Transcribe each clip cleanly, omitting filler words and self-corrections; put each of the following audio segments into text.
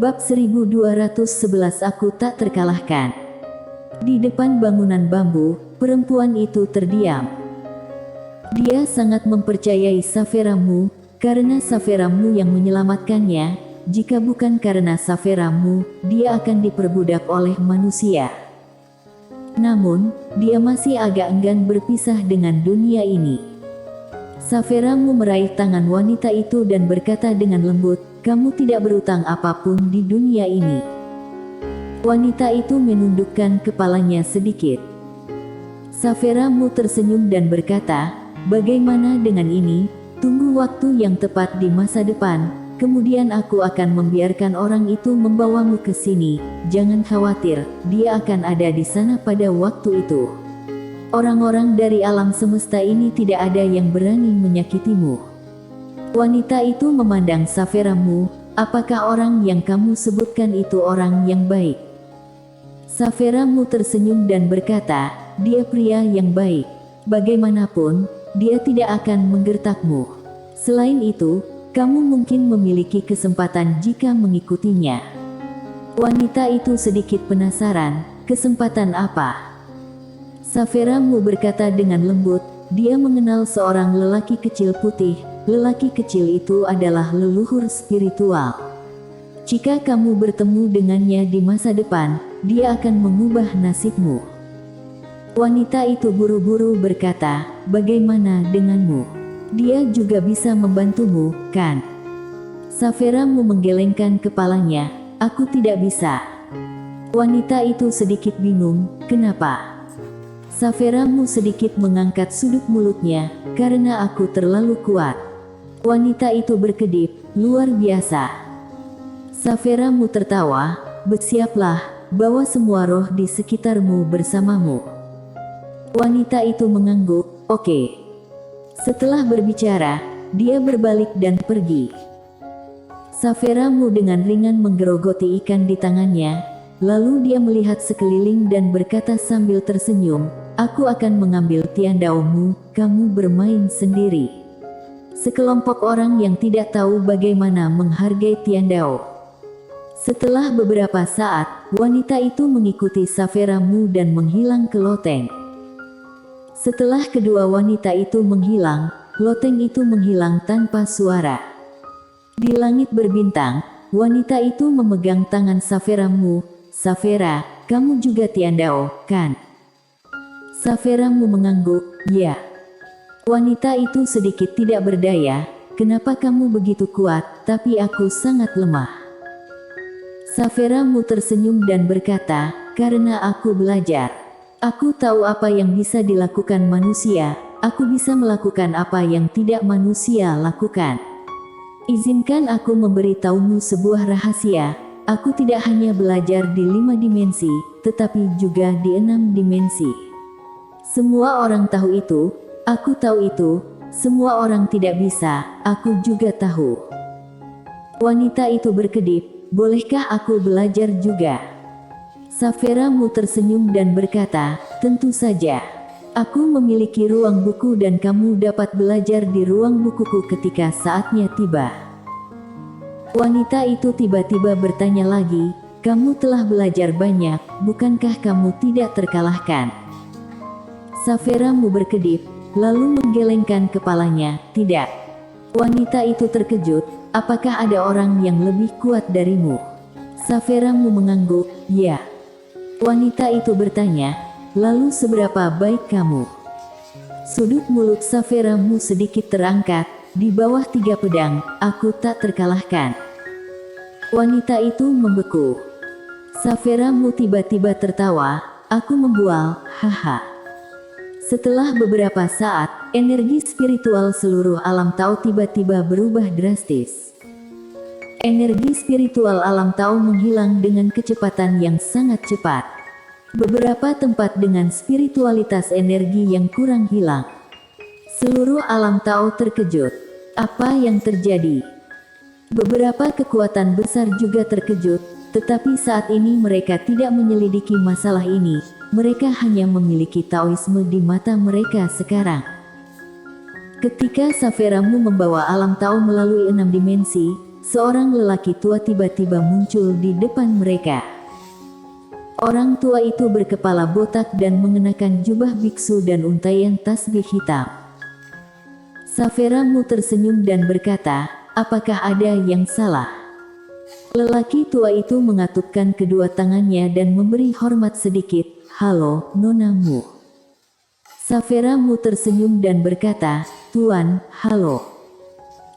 Bab 1211 Aku tak terkalahkan. Di depan bangunan bambu, perempuan itu terdiam. Dia sangat mempercayai Saferamu, karena Saferamu yang menyelamatkannya. Jika bukan karena Saferamu, dia akan diperbudak oleh manusia. Namun, dia masih agak enggan berpisah dengan dunia ini. Saferamu meraih tangan wanita itu dan berkata dengan lembut, "Kamu tidak berutang apapun di dunia ini." Wanita itu menundukkan kepalanya sedikit. Saferamu tersenyum dan berkata, "Bagaimana dengan ini? Tunggu waktu yang tepat di masa depan, kemudian aku akan membiarkan orang itu membawamu ke sini. Jangan khawatir, dia akan ada di sana pada waktu itu. Orang-orang dari alam semesta ini tidak ada yang berani menyakitimu." Wanita itu memandang Saferamu, "Apakah orang yang kamu sebutkan itu orang yang baik?" Saferamu tersenyum dan berkata, "Dia pria yang baik. Bagaimanapun, dia tidak akan menggertakmu. Selain itu, kamu mungkin memiliki kesempatan jika mengikutinya." Wanita itu sedikit penasaran, "Kesempatan apa?" Saferamu berkata dengan lembut, "Dia mengenal seorang lelaki kecil putih. Lelaki kecil itu adalah leluhur spiritual. Jika kamu bertemu dengannya di masa depan, dia akan mengubah nasibmu." Wanita itu buru-buru berkata, "Bagaimana denganmu? Dia juga bisa membantumu, kan?" Saferamu menggelengkan kepalanya, "Aku tidak bisa." Wanita itu sedikit bingung, "Kenapa?" Saferamu sedikit mengangkat sudut mulutnya, "Karena aku terlalu kuat." Wanita itu berkedip, "Luar biasa." Saferamu tertawa, "Bersiaplah, bawa semua roh di sekitarmu bersamamu." Wanita itu mengangguk, "Oke." Setelah berbicara, dia berbalik dan pergi. Saferamu dengan ringan menggerogoti ikan di tangannya, lalu dia melihat sekeliling dan berkata sambil tersenyum, "Aku akan mengambil tiandaumu, kamu bermain sendiri." Sekelompok orang yang tidak tahu bagaimana menghargai tiandau. Setelah beberapa saat, wanita itu mengikuti Saferamu dan menghilang ke loteng. Setelah kedua wanita itu menghilang, loteng itu menghilang tanpa suara. Di langit berbintang, wanita itu memegang tangan Saferamu. "Safera, kamu juga tiandau, kan?" Saferamu mengangguk, "Ya." Wanita itu sedikit tidak berdaya, "Kenapa kamu begitu kuat, tapi aku sangat lemah?" Saferamu tersenyum dan berkata, "Karena aku belajar. Aku tahu apa yang bisa dilakukan manusia, aku bisa melakukan apa yang tidak manusia lakukan. Izinkan aku memberitahumu sebuah rahasia, aku tidak hanya belajar di 5 dimensi, tetapi juga di 6 dimensi. Semua orang tahu itu, aku tahu itu, semua orang tidak bisa, aku juga tahu." Wanita itu berkedip, "Bolehkah aku belajar juga?" Saferamu tersenyum dan berkata, "Tentu saja. Aku memiliki ruang buku dan kamu dapat belajar di ruang bukuku ketika saatnya tiba." Wanita itu tiba-tiba bertanya lagi, "Kamu telah belajar banyak, bukankah kamu tidak terkalahkan?" Saferamu berkedip, lalu menggelengkan kepalanya, "Tidak." Wanita itu terkejut, "Apakah ada orang yang lebih kuat darimu?" Saferamu mengangguk, "Ya." Wanita itu bertanya, "Lalu seberapa baik kamu?" Sudut mulut Saferamu sedikit terangkat, "Di bawah 3 pedang, aku tak terkalahkan." Wanita itu membeku. Saferamu tiba-tiba tertawa, "Aku membual, haha." Setelah beberapa saat, energi spiritual seluruh alam Tao tiba-tiba berubah drastis. Energi spiritual alam Tao menghilang dengan kecepatan yang sangat cepat. Beberapa tempat dengan spiritualitas energi yang kurang hilang. Seluruh alam Tao terkejut. Apa yang terjadi? Beberapa kekuatan besar juga terkejut, tetapi saat ini mereka tidak menyelidiki masalah ini. Mereka hanya memiliki Taoisme di mata mereka sekarang. Ketika Saferamu membawa alam Tao melalui 6 dimensi, seorang lelaki tua tiba-tiba muncul di depan mereka. Orang tua itu berkepala botak dan mengenakan jubah biksu dan untaian tasbih hitam. Saferamu tersenyum dan berkata, "Apakah ada yang salah?" Lelaki tua itu mengatupkan kedua tangannya dan memberi hormat sedikit. "Halo, Nona Mu." Saferamu tersenyum dan berkata, "Tuan, halo."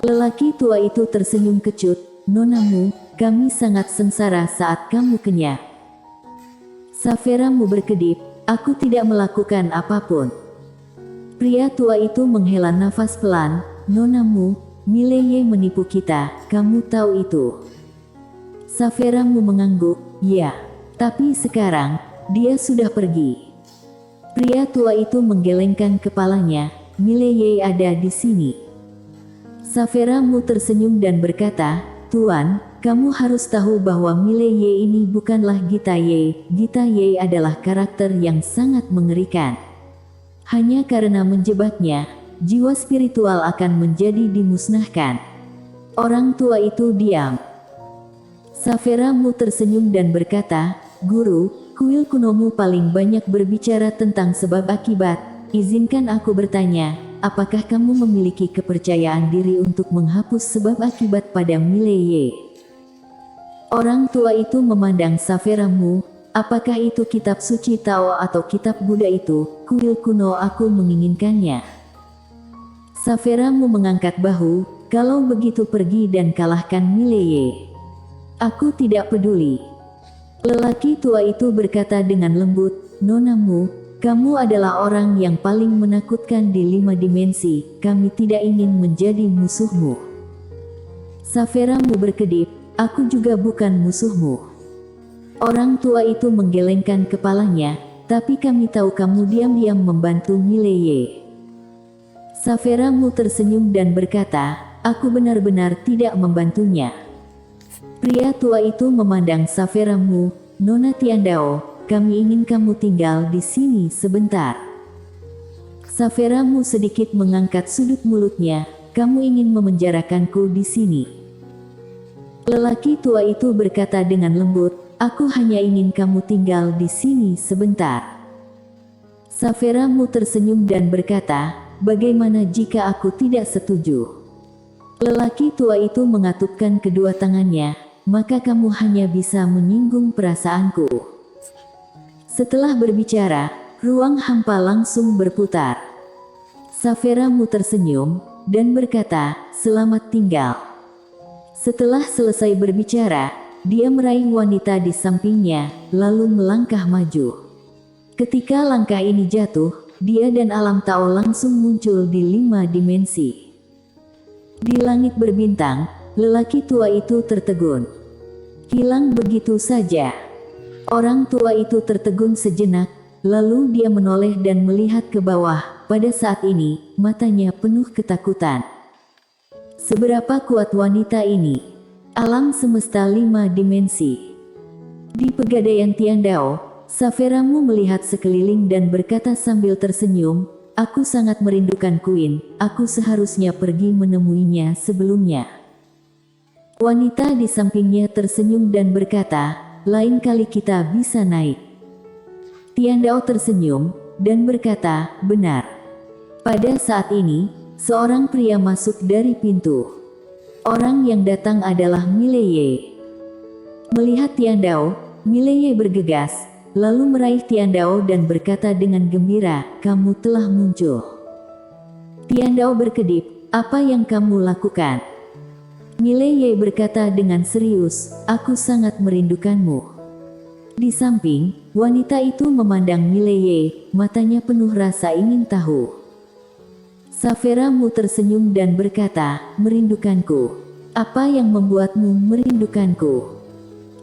Lelaki tua itu tersenyum kecut. "Nona Mu, kami sangat sengsara saat kamu kenyang." Saferamu berkedip, "Aku tidak melakukan apapun." Pria tua itu menghela nafas pelan. "Nona Mu, Mileye menipu kita, kamu tahu itu." Saferamu mengangguk, "Ya, tapi sekarang, dia sudah pergi." Pria tua itu menggelengkan kepalanya. "Mileye ada di sini." Saferamu tersenyum dan berkata, "Tuan, kamu harus tahu bahwa Mileye ini bukanlah Gita Ye. Gita Ye adalah karakter yang sangat mengerikan. Hanya karena menjebaknya, jiwa spiritual akan menjadi dimusnahkan." Orang tua itu diam. Saferamu tersenyum dan berkata, "Guru, kuil kunomu paling banyak berbicara tentang sebab akibat. Izinkan aku bertanya, apakah kamu memiliki kepercayaan diri untuk menghapus sebab akibat pada Mileye?" Orang tua itu memandang Saferamu. "Apakah itu kitab suci Tao atau kitab Buddha itu? Kuil kuno aku menginginkannya." Saferamu mengangkat bahu. "Kalau begitu pergi dan kalahkan Mileye. Aku tidak peduli." Lelaki tua itu berkata dengan lembut, "Nona Mu, kamu adalah orang yang paling menakutkan di 5 dimensi. Kami tidak ingin menjadi musuhmu." Saferamu berkedip, "Aku juga bukan musuhmu." Orang tua itu menggelengkan kepalanya, "Tapi kami tahu kamu diam-diam membantu Mileye." Saferamu tersenyum dan berkata, "Aku benar-benar tidak membantunya." Pria tua itu memandang Saferamu. "Nona Tiandao, kami ingin kamu tinggal di sini sebentar." Saferamu sedikit mengangkat sudut mulutnya. "Kamu ingin memenjarakanku di sini?" Lelaki tua itu berkata dengan lembut, "Aku hanya ingin kamu tinggal di sini sebentar." Saferamu tersenyum dan berkata, "Bagaimana jika aku tidak setuju?" Lelaki tua itu mengatupkan kedua tangannya, "Maka kamu hanya bisa menyinggung perasaanku." Setelah berbicara, ruang hampa langsung berputar. Saferamu tersenyum dan berkata, "Selamat tinggal." Setelah selesai berbicara, dia meraih wanita di sampingnya, lalu melangkah maju. Ketika langkah ini jatuh, dia dan alam Tao langsung muncul di 5 dimensi. Di langit berbintang, lelaki tua itu tertegun. Hilang begitu saja. Orang tua itu tertegun sejenak, lalu dia menoleh dan melihat ke bawah. Pada saat ini, matanya penuh ketakutan. Seberapa kuat wanita ini? Alam semesta 5 dimensi. Di pegadaian Tiandao, Saferamu melihat sekeliling dan berkata sambil tersenyum, "Aku sangat merindukan Queen, aku seharusnya pergi menemuinya sebelumnya." Wanita di sampingnya tersenyum dan berkata, "Lain kali kita bisa naik." Tiandao tersenyum dan berkata, "Benar." Pada saat ini, seorang pria masuk dari pintu. Orang yang datang adalah Mileye. Melihat Tiandao, Mileye bergegas, lalu meraih Tiandao dan berkata dengan gembira, "Kamu telah muncul." Tiandao berkedip, "Apa yang kamu lakukan?" Mileye berkata dengan serius, "Aku sangat merindukanmu." Di samping, wanita itu memandang Mileye, matanya penuh rasa ingin tahu. Saferamu tersenyum dan berkata, "Merindukanku. Apa yang membuatmu merindukanku?"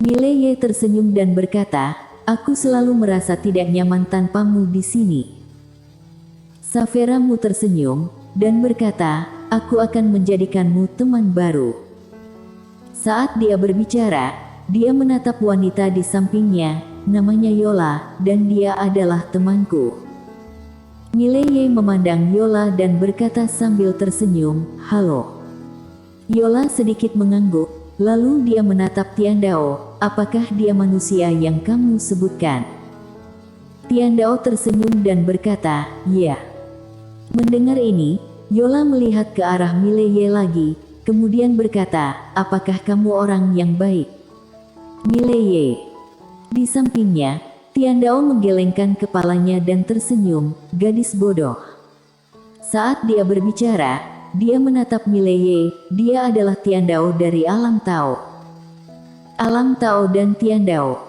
Mileye tersenyum dan berkata, "Aku selalu merasa tidak nyaman tanpamu di sini." Saferamu tersenyum dan berkata, "Aku akan menjadikanmu teman baru." Saat dia berbicara, dia menatap wanita di sampingnya, namanya Yola, dan dia adalah temanku. Mileye memandang Yola dan berkata sambil tersenyum, "Halo." Yola sedikit mengangguk, lalu dia menatap Tiandao. Apakah dia manusia yang kamu sebutkan? Tiandao tersenyum dan berkata, ya. Mendengar ini, Yola melihat ke arah Mileye lagi, kemudian berkata, apakah kamu orang yang baik? Mileye. Di sampingnya, Tiandao menggelengkan kepalanya dan tersenyum, gadis bodoh. Saat dia berbicara, dia menatap Mileye, dia adalah Tiandao dari Alam Tao. Alam Tao dan Tiandao.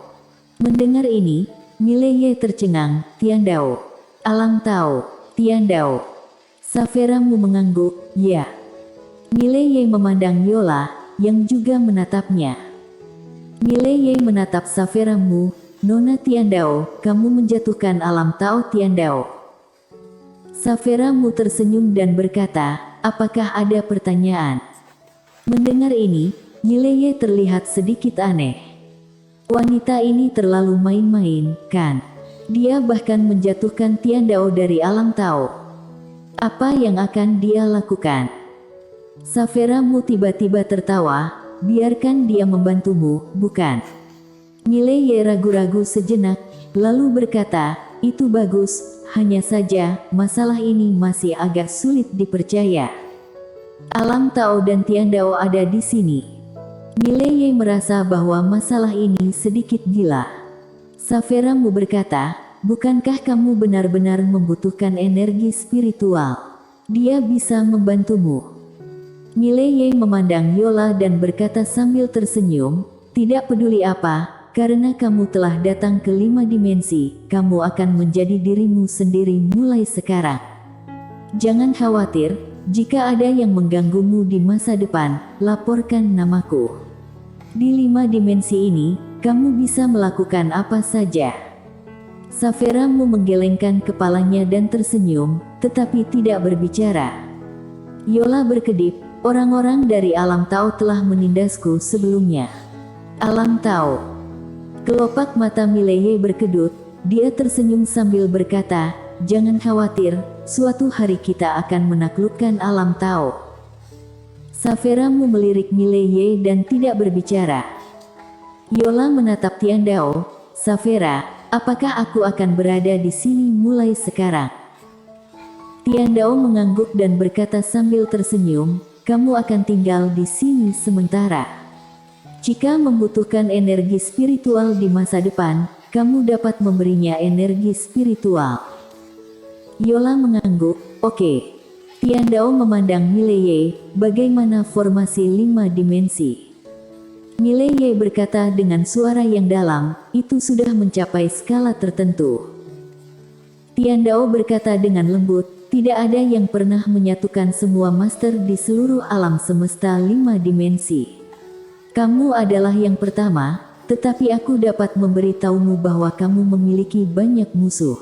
Mendengar ini, Mileye tercengang, Tiandao. Alam Tao, Tiandao. Saveramu mengangguk, ya. Mileye memandang Yola, yang juga menatapnya. Mileye menatap Saveramu, Nona Tiandao, kamu menjatuhkan Alam Tao Tiandao. Saveramu tersenyum dan berkata, apakah ada pertanyaan? Mendengar ini, Mileye terlihat sedikit aneh. Wanita ini terlalu main-main, kan? Dia bahkan menjatuhkan Tiandao dari Alam Tao. Apa yang akan dia lakukan? Saveramu tiba-tiba tertawa, biarkan dia membantumu, bukan? Mileye ragu-ragu sejenak, lalu berkata, itu bagus, hanya saja, masalah ini masih agak sulit dipercaya. Alam Tao dan Tiandao ada di sini. Mileye merasa bahwa masalah ini sedikit gila. Saveramu berkata, bukankah kamu benar-benar membutuhkan energi spiritual? Dia bisa membantumu. Mileye memandang Yola dan berkata sambil tersenyum, tidak peduli apa, karena kamu telah datang ke 5 dimensi, kamu akan menjadi dirimu sendiri mulai sekarang. Jangan khawatir, jika ada yang mengganggumu di masa depan, laporkan namaku. Di 5 dimensi ini, kamu bisa melakukan apa saja. Saveramu menggelengkan kepalanya dan tersenyum, tetapi tidak berbicara. Yola berkedip, orang-orang dari Alam Tao telah menindasku sebelumnya. Alam Tao. Kelopak mata Mileye berkedut, dia tersenyum sambil berkata, jangan khawatir, suatu hari kita akan menaklukkan Alam Tao. Saveramu melirik Mileye dan tidak berbicara. Yola menatap Tiandao, Savera, apakah aku akan berada di sini mulai sekarang? Tiandao mengangguk dan berkata sambil tersenyum, kamu akan tinggal di sini sementara. Jika membutuhkan energi spiritual di masa depan, kamu dapat memberinya energi spiritual. Yola mengangguk, oke. Tiandao memandang Mileye, bagaimana formasi 5 dimensi? Mileye berkata dengan suara yang dalam, itu sudah mencapai skala tertentu. Tiandao berkata dengan lembut, tidak ada yang pernah menyatukan semua master di seluruh alam semesta 5 dimensi. Kamu adalah yang pertama, tetapi aku dapat memberitahumu bahwa kamu memiliki banyak musuh.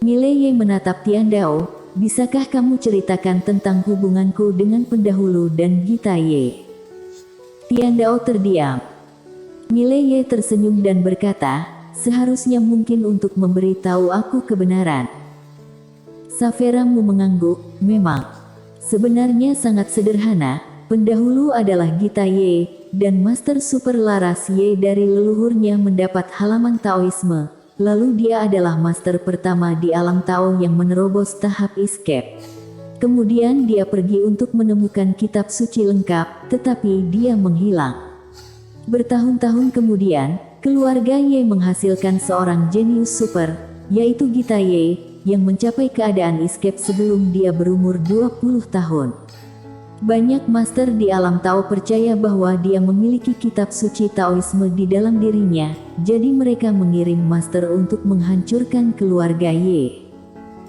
Mileye menatap Tiandao, bisakah kamu ceritakan tentang hubunganku dengan pendahulu dan Gitaye? Tiandao terdiam. Mileye tersenyum dan berkata, seharusnya mungkin untuk memberitahu aku kebenaran. Saveramu mengangguk, memang. Sebenarnya sangat sederhana, pendahulu adalah Gitaye, dan Master Super Laras Ye dari leluhurnya mendapat halaman Taoisme, lalu dia adalah Master pertama di alam Tao yang menerobos tahap escape. Kemudian dia pergi untuk menemukan kitab suci lengkap, tetapi dia menghilang. Bertahun-tahun kemudian, keluarga Ye menghasilkan seorang jenius super, yaitu Gitaye, yang mencapai keadaan escape sebelum dia berumur 20 tahun. Banyak master di alam Tao percaya bahwa dia memiliki kitab suci Taoisme di dalam dirinya, jadi mereka mengirim master untuk menghancurkan keluarga Ye.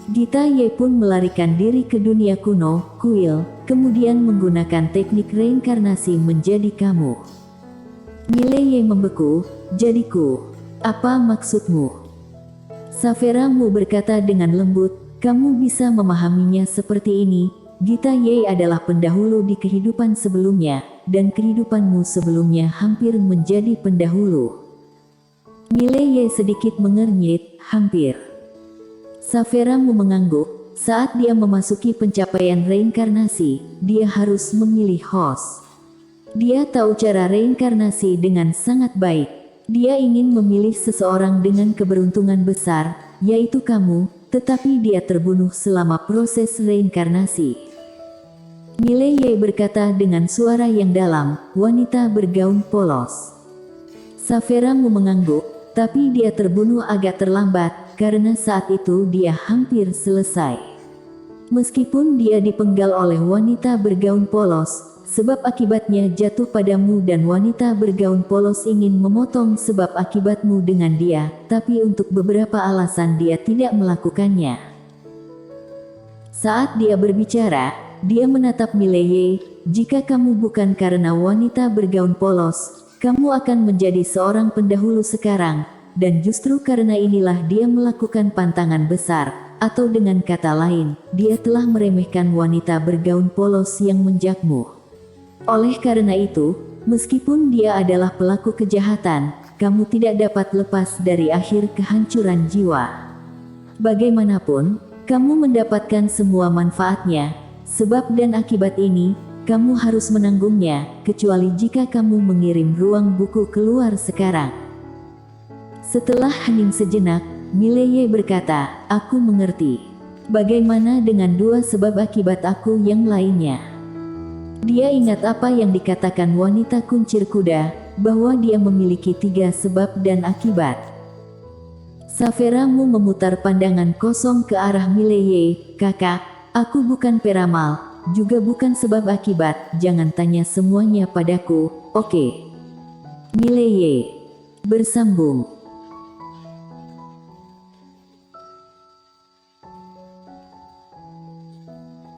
Gitaye pun melarikan diri ke dunia kuno, kuil, kemudian menggunakan teknik reinkarnasi menjadi kamu. Mileye membeku, jadiku. Apa maksudmu? Saveramu berkata dengan lembut, kamu bisa memahaminya seperti ini. Gitaye adalah pendahulu di kehidupan sebelumnya, dan kehidupanmu sebelumnya hampir menjadi pendahulu. Mileye sedikit mengernyit, hampir. Saveramu mengangguk, saat dia memasuki pencapaian reinkarnasi, dia harus memilih host. Dia tahu cara reinkarnasi dengan sangat baik. Dia ingin memilih seseorang dengan keberuntungan besar, yaitu kamu, tetapi dia terbunuh selama proses reinkarnasi. Mileye berkata dengan suara yang dalam, wanita bergaun polos. Saveramu mengangguk, tapi dia terbunuh agak terlambat, karena saat itu dia hampir selesai. Meskipun dia dipenggal oleh wanita bergaun polos, sebab akibatnya jatuh padamu dan wanita bergaun polos ingin memotong sebab akibatmu dengan dia, tapi untuk beberapa alasan dia tidak melakukannya. Saat dia berbicara, dia menatap Mileye, jika kamu bukan karena wanita bergaun polos, kamu akan menjadi seorang pendahulu sekarang, dan justru karena inilah dia melakukan pantangan besar, atau dengan kata lain, dia telah meremehkan wanita bergaun polos yang menjakmu. Oleh karena itu, meskipun dia adalah pelaku kejahatan, kamu tidak dapat lepas dari akhir kehancuran jiwa. Bagaimanapun, kamu mendapatkan semua manfaatnya, sebab dan akibat ini, kamu harus menanggungnya, kecuali jika kamu mengirim ruang buku keluar sekarang. Setelah hening sejenak, Mileye berkata, aku mengerti. Bagaimana dengan dua sebab akibat aku yang lainnya? Dia ingat apa yang dikatakan wanita kuncir kuda, bahwa dia memiliki 3 sebab dan akibat. Saveramu memutar pandangan kosong ke arah Mileye, kakak, aku bukan peramal, juga bukan sebab akibat, jangan tanya semuanya padaku, oke? Mileye bersambung.